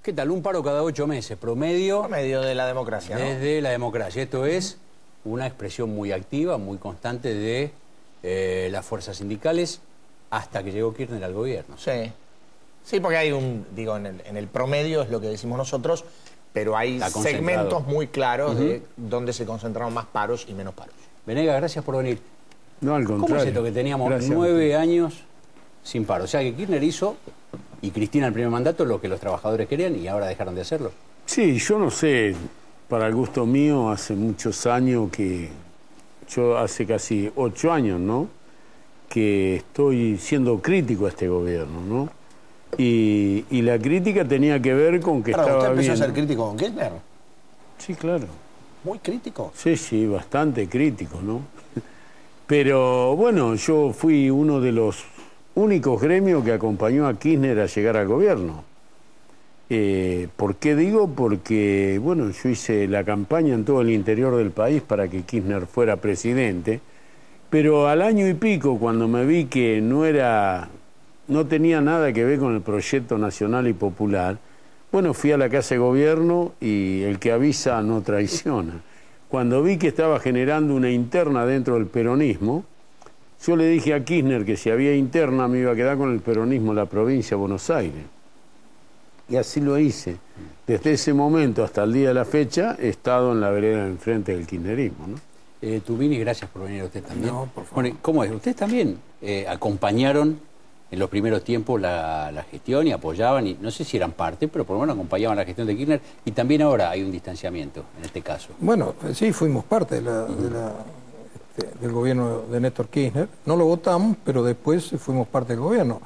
¿Qué tal? Un paro cada 8 meses, promedio. Promedio de la democracia, ¿no? Desde la democracia. Esto es una expresión muy activa, muy constante de las fuerzas sindicales hasta que llegó Kirchner al gobierno. Sí. Sí, porque hay un, digo, en el promedio es lo que decimos nosotros, pero hay segmentos muy claros de dónde se concentraron más paros y menos paros. Venegas, gracias por venir. No, al contrario. ¿Cómo es esto que teníamos 9 años sin paro? O sea, que Kirchner hizo, y Cristina el primer mandato, lo que los trabajadores querían y ahora dejaron de hacerlo. Sí, yo no sé, para el gusto mío, hace muchos años que, yo hace casi 8 años, ¿no?, que estoy siendo crítico a este gobierno, ¿no? Y la crítica tenía que ver con que estaba bien. ¿Usted empezó a ser crítico con Kirchner? Sí, claro. ¿Muy crítico? Sí, sí, bastante crítico, ¿no? Pero bueno, yo fui uno de los únicos gremios que acompañó a Kirchner a llegar al gobierno. ¿Por qué digo? Porque, bueno, yo hice la campaña en todo el interior del país para que Kirchner fuera presidente, pero al año y pico, cuando me vi que no tenía nada que ver con el proyecto nacional y popular, bueno, fui a la Casa de Gobierno y el que avisa no traiciona. Cuando vi que estaba generando una interna dentro del peronismo, yo le dije a Kirchner que si había interna me iba a quedar con el peronismo en la provincia de Buenos Aires. Y así lo hice. Desde ese momento hasta el día de la fecha he estado en la vereda de enfrente del kirchnerismo, ¿no? Tubini, gracias por venir a usted también. No, por favor. Bueno, ¿cómo es? Ustedes también acompañaron en los primeros tiempos la gestión y apoyaban, y no sé si eran parte, pero por lo menos acompañaban la gestión de Kirchner, y también ahora hay un distanciamiento en este caso. Bueno, sí, fuimos parte del gobierno de Néstor Kirchner. No lo votamos, pero después fuimos parte del gobierno.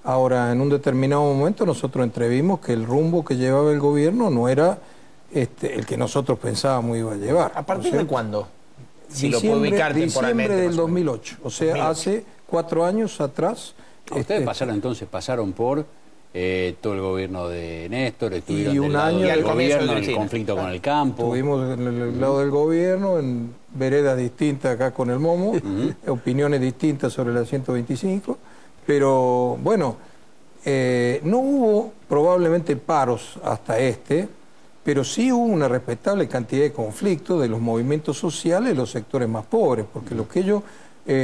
Ahora, en un determinado momento nosotros entrevimos que el rumbo que llevaba el gobierno no era el que nosotros pensábamos iba a llevar. ¿A partir de cuándo? Si lo puedo Diciembre, ubicar temporalmente. diciembre del 2008, o sea, 2008. hace 4 años atrás. Ustedes pasaron por todo el gobierno de Néstor, estuvieron Y un del lado año del del gobierno, comienzo en del el conflicto con el campo. Estuvimos en el lado del gobierno, en veredas distintas acá con el Momo, opiniones distintas sobre la 125, pero bueno, no hubo probablemente paros hasta pero sí hubo una respetable cantidad de conflictos de los movimientos sociales de los sectores más pobres, porque lo que ellos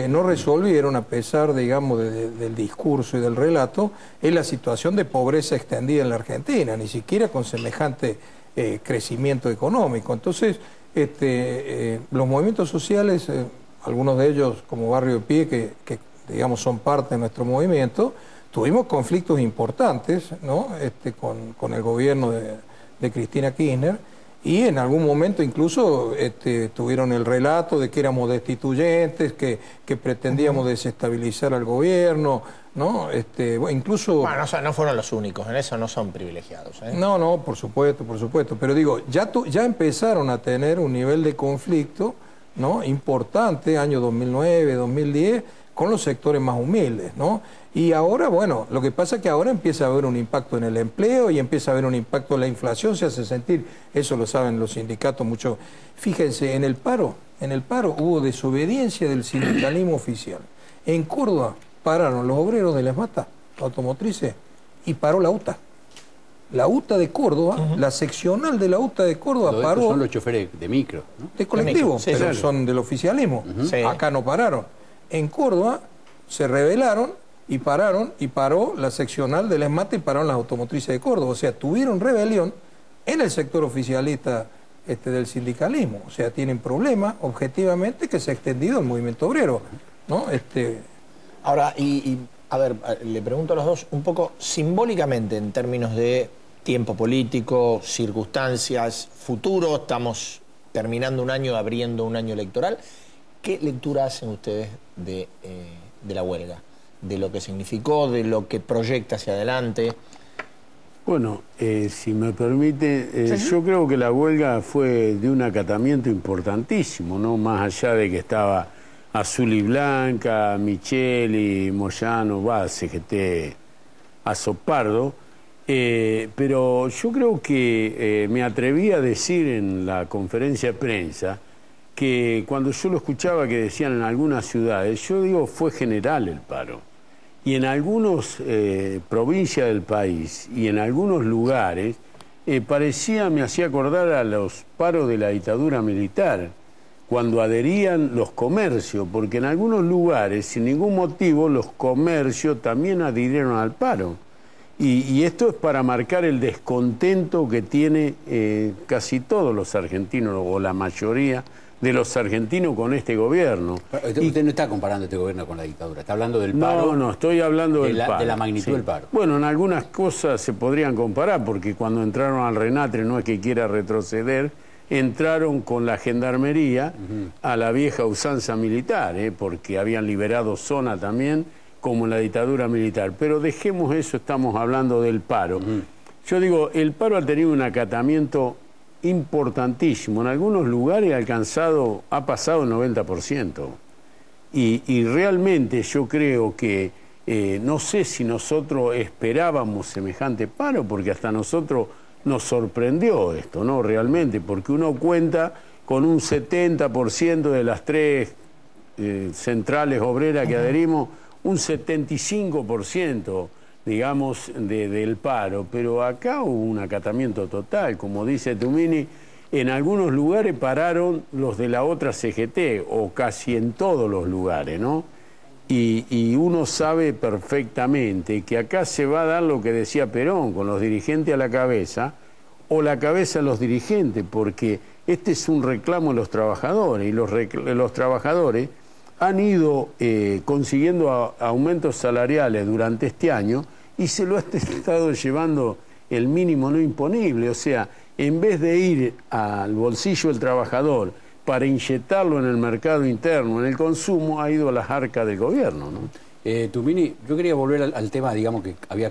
no resolvieron, a pesar, digamos, del discurso y del relato, es la situación de pobreza extendida en la Argentina, ni siquiera con semejante crecimiento económico. Entonces, los movimientos sociales, algunos de ellos como Barrio de Pie, que digamos son parte de nuestro movimiento, tuvimos conflictos importantes, ¿no?, con el gobierno de Cristina Kirchner, y en algún momento incluso tuvieron el relato de que éramos destituyentes, que pretendíamos desestabilizar al gobierno, ¿no? Incluso... Bueno, no fueron los únicos, en eso no son privilegiados, ¿eh? No, no, por supuesto, pero digo, ya empezaron a tener un nivel de conflicto, ¿no?, importante, año 2009, 2010, con los sectores más humildes, ¿no? Y ahora, bueno, lo que pasa es que ahora empieza a haber un impacto en el empleo y empieza a haber un impacto en la inflación, se hace sentir, eso lo saben los sindicatos mucho. Fíjense, en el paro hubo desobediencia del sindicalismo oficial. En Córdoba pararon los obreros de las matas automotrices y paró la UTA. La UTA de Córdoba, la seccional de la UTA de Córdoba paró. Son los choferes de micro, ¿no? De colectivo, sí, pero sí, son del oficialismo. Sí. Acá no pararon. En Córdoba se rebelaron y paró la seccional del ESMATA y pararon las automotrices de Córdoba. O sea, tuvieron rebelión en el sector oficialista del sindicalismo. O sea, tienen problemas, objetivamente, que se ha extendido el movimiento obrero, ¿no? Ahora, a ver, le pregunto a los dos, un poco simbólicamente, en términos de tiempo político, circunstancias, futuro, estamos terminando un año, abriendo un año electoral. ¿Qué lectura hacen ustedes de la huelga? De lo que significó, de lo que proyecta hacia adelante. Bueno, si me permite, yo creo que la huelga fue de un acatamiento importantísimo, ¿no? Más allá de que estaba Azul y Blanca, Micheli, Moyano, CGT, Azopardo, pero yo creo que me atreví a decir en la conferencia de prensa que cuando yo lo escuchaba que decían en algunas ciudades, yo digo, fue general el paro. Y en algunas provincias del país y en algunos lugares me hacía acordar a los paros de la dictadura militar, cuando adherían los comercios, porque en algunos lugares, sin ningún motivo, los comercios también adhirieron al paro. Y esto es para marcar el descontento que tiene casi todos los argentinos, o la mayoría de los argentinos, con este gobierno. Usted no está comparando este gobierno con la dictadura, está hablando del paro. No, estoy hablando del paro. De la magnitud del paro. Bueno, en algunas cosas se podrían comparar, porque cuando entraron al Renatre, no es que quiera retroceder, entraron con la gendarmería a la vieja usanza militar, porque habían liberado zona también, como en la dictadura militar. Pero dejemos eso, estamos hablando del paro. Yo digo, el paro ha tenido un acatamiento importantísimo. En algunos lugares ha pasado el 90%. Y realmente yo creo que, no sé si nosotros esperábamos semejante paro, porque hasta nosotros nos sorprendió esto, ¿no? Realmente, porque uno cuenta con un 70% de las tres centrales obreras que adherimos, un 75%, digamos, del paro, pero acá hubo un acatamiento total, como dice Tumini. En algunos lugares pararon los de la otra CGT, o casi en todos los lugares, ¿no? Y uno sabe perfectamente que acá se va a dar lo que decía Perón, con los dirigentes a la cabeza, o la cabeza a los dirigentes, porque este es un reclamo de los trabajadores, y los trabajadores han ido consiguiendo aumentos salariales durante este año, y se lo ha estado llevando el mínimo no imponible. O sea, en vez de ir al bolsillo del trabajador para inyectarlo en el mercado interno, en el consumo, ha ido a las arcas del gobierno, ¿no? Tumini, yo quería volver al tema, digamos, que había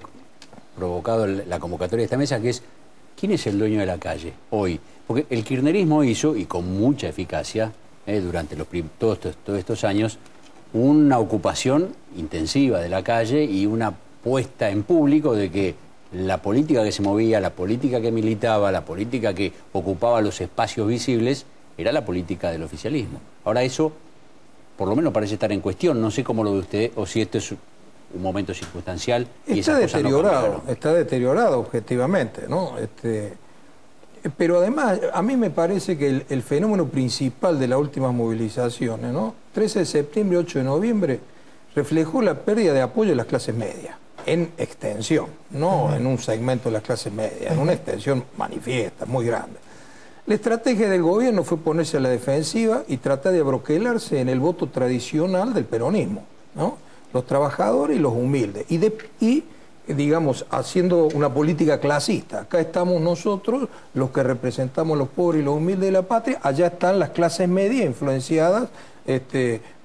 provocado la convocatoria de esta mesa, que es, ¿quién es el dueño de la calle hoy? Porque el kirchnerismo hizo, y con mucha eficacia, durante todos estos años, una ocupación intensiva de la calle y una puesta en público de que la política que se movía, la política que militaba, la política que ocupaba los espacios visibles, era la política del oficialismo. Ahora eso, por lo menos, parece estar en cuestión. No sé cómo lo ve usted, o si esto es un momento circunstancial. Está deteriorado, está deteriorado objetivamente, ¿no? Pero además, a mí me parece que el fenómeno principal de las últimas movilizaciones, ¿no? 13 de septiembre, 8 de noviembre, reflejó la pérdida de apoyo de las clases medias, en extensión, no en un segmento de las clases medias, en una extensión manifiesta, muy grande. La estrategia del gobierno fue ponerse a la defensiva y tratar de abroquelarse en el voto tradicional del peronismo, ¿no? Los trabajadores y los humildes. Y digamos, haciendo una política clasista. Acá estamos nosotros, los que representamos los pobres y los humildes de la patria, allá están las clases medias influenciadas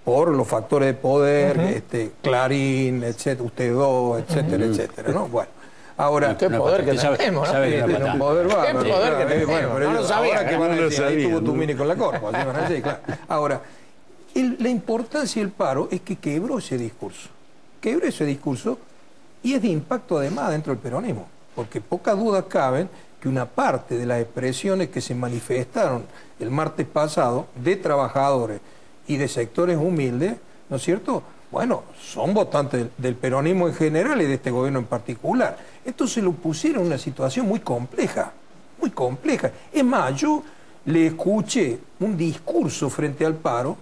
por los factores de poder, Clarín, etcétera, Usted dos, etcétera, etcétera, ¿no? Bueno, ahora... ¿Qué poder que tenemos, no? Un poder bárbaro. ¿Qué poder que tenemos? Bueno, pero no lo sabía. ahora que van a decir, ahí tuvo Tumini con la corpo, así van a decir, claro. Ahora, la importancia del paro es que quebró ese discurso. Quebró ese discurso. Y es de impacto además dentro del peronismo, porque pocas dudas caben que una parte de las expresiones que se manifestaron el martes pasado de trabajadores y de sectores humildes, ¿no es cierto? Bueno, son votantes del peronismo en general y de este gobierno en particular. Esto se lo pusieron en una situación muy compleja, muy compleja. Es más, yo le escuché un discurso frente al paro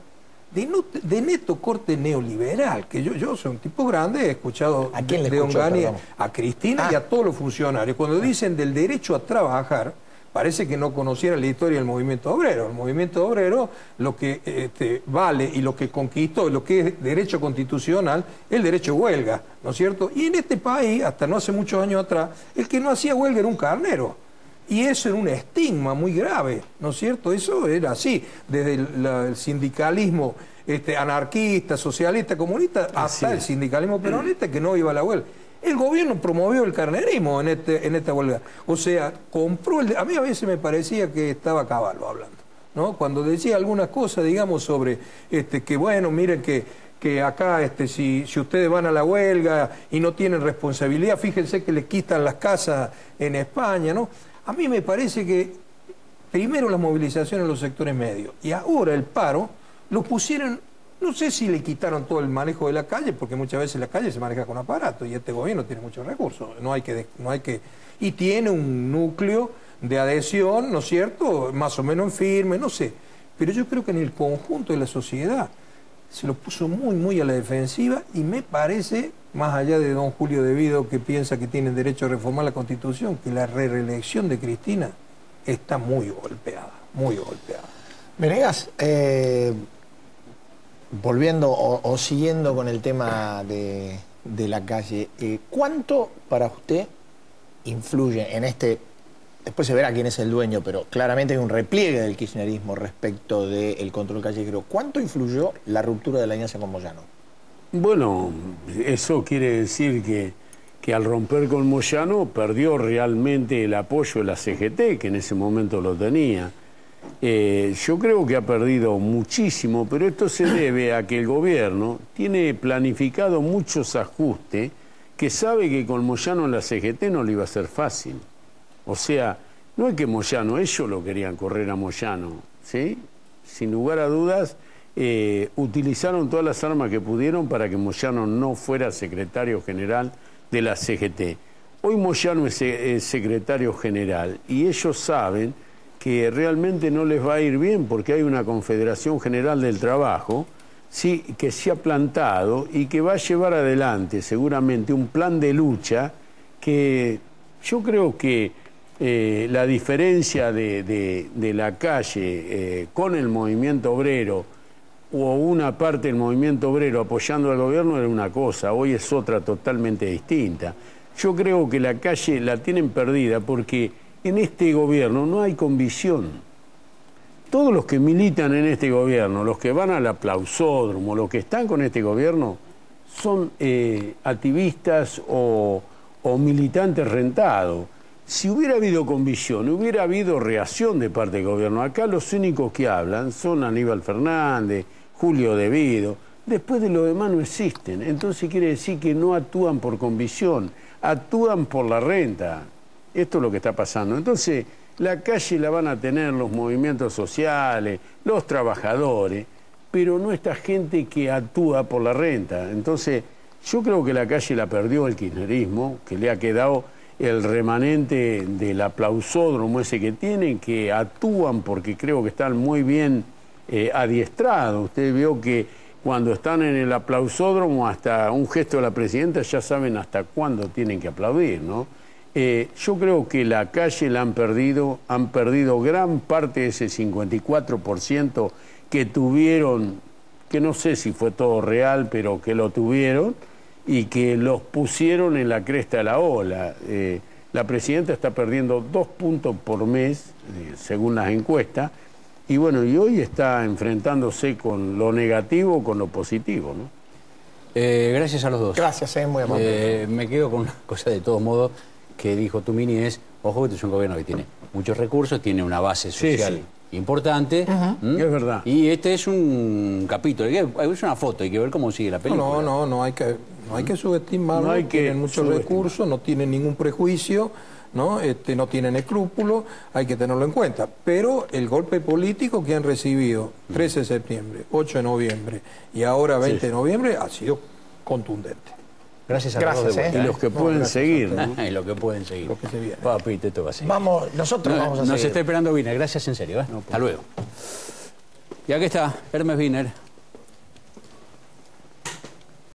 de neto corte neoliberal, que yo soy un tipo grande, he escuchado ¿A quién le de escuchó, Ongani, perdón? a Cristina y a todos los funcionarios. Cuando dicen del derecho a trabajar, parece que no conociera la historia del movimiento obrero. El movimiento obrero, lo que vale y lo que conquistó, lo que es derecho constitucional, el derecho a huelga, ¿no es cierto? Y en este país, hasta no hace muchos años atrás, el que no hacía huelga era un carnero. Y eso era un estigma muy grave, ¿no es cierto? Eso era así, desde el sindicalismo anarquista, socialista, comunista, hasta el sindicalismo peronista que no iba a la huelga. El gobierno promovió el carnerismo en esta huelga. O sea, compró a mí a veces me parecía que estaba Caballo hablando, ¿no? Cuando decía algunas cosas, digamos, sobre que bueno, miren que acá si ustedes van a la huelga y no tienen responsabilidad, fíjense que les quitan las casas en España, ¿no? A mí me parece que primero las movilizaciones en los sectores medios y ahora el paro lo pusieron, no sé si le quitaron todo el manejo de la calle, porque muchas veces la calle se maneja con aparato y este gobierno tiene muchos recursos, y tiene un núcleo de adhesión, ¿no es cierto?, más o menos firme, no sé. Pero yo creo que en el conjunto de la sociedad se lo puso muy, muy a la defensiva y me parece, más allá de don Julio De Vido, que piensa que tienen derecho a reformar la Constitución, que la reelección de Cristina está muy golpeada, muy golpeada. Venegas, volviendo o siguiendo con el tema de la calle, ¿cuánto para usted influye en este? Después se verá quién es el dueño, pero claramente hay un repliegue del kirchnerismo respecto del control callejero. ¿Cuánto influyó la ruptura de la alianza con Moyano? Bueno, eso quiere decir que al romper con Moyano perdió realmente el apoyo de la CGT, que en ese momento lo tenía. Yo creo que ha perdido muchísimo, pero esto se debe a que el gobierno tiene planificado muchos ajustes que sabe que con Moyano en la CGT no le iba a ser fácil. O sea, no es que Moyano, ellos lo querían correr a Moyano, ¿sí? Sin lugar a dudas, utilizaron todas las armas que pudieron para que Moyano no fuera secretario general de la CGT. Hoy Moyano es secretario general y ellos saben que realmente no les va a ir bien porque hay una Confederación General del Trabajo, sí, que se ha plantado y que va a llevar adelante seguramente un plan de lucha que yo creo que la diferencia de la calle con el movimiento obrero o una parte del movimiento obrero apoyando al gobierno era una cosa, hoy es otra totalmente distinta. Yo creo que la calle la tienen perdida porque en este gobierno no hay convicción. Todos los que militan en este gobierno, los que van al aplausódromo, los que están con este gobierno, son activistas o militantes rentados. Si hubiera habido convicción, hubiera habido reacción de parte del gobierno. Acá los únicos que hablan son Aníbal Fernández, Julio De Vido. Después de lo demás no existen. Entonces quiere decir que no actúan por convicción, actúan por la renta. Esto es lo que está pasando. Entonces, la calle la van a tener los movimientos sociales, los trabajadores, pero no esta gente que actúa por la renta. Entonces, yo creo que la calle la perdió el kirchnerismo, que le ha quedado el remanente del aplausódromo ese que tienen, que actúan porque creo que están muy bien adiestrados. Usted vio que cuando están en el aplausódromo, hasta un gesto de la presidenta ya saben hasta cuándo tienen que aplaudir, ¿no? Yo creo que la calle la han perdido gran parte de ese 54% que tuvieron, que no sé si fue todo real, pero que lo tuvieron y que los pusieron en la cresta de la ola. La presidenta está perdiendo 2 puntos por mes, según las encuestas, y bueno, y hoy está enfrentándose con lo negativo con lo positivo, ¿no? Gracias a los dos. Gracias, muy amable. Me quedo con una cosa de todos modos que dijo Tumini, es, ojo, que este es un gobierno que tiene muchos recursos, tiene una base social importante. Es verdad. Y este es un capítulo, es una foto, hay que ver cómo sigue la película. No hay que subestimarlo, No hay que tienen muchos recursos, no tienen ningún prejuicio, ¿no? No tienen escrúpulos, hay que tenerlo en cuenta. Pero el golpe político que han recibido 13 de septiembre, 8 de noviembre y ahora 20 de noviembre ha sido contundente. Gracias a Gracias, todos. Y los que pueden seguir, ¿no? Y lo que pueden seguir. Lo que se viene. Papi, esto va a seguir. Nosotros vamos a seguir. Nos está esperando Wiener, gracias en serio. Hasta luego. Y aquí está, Hermes Wiener.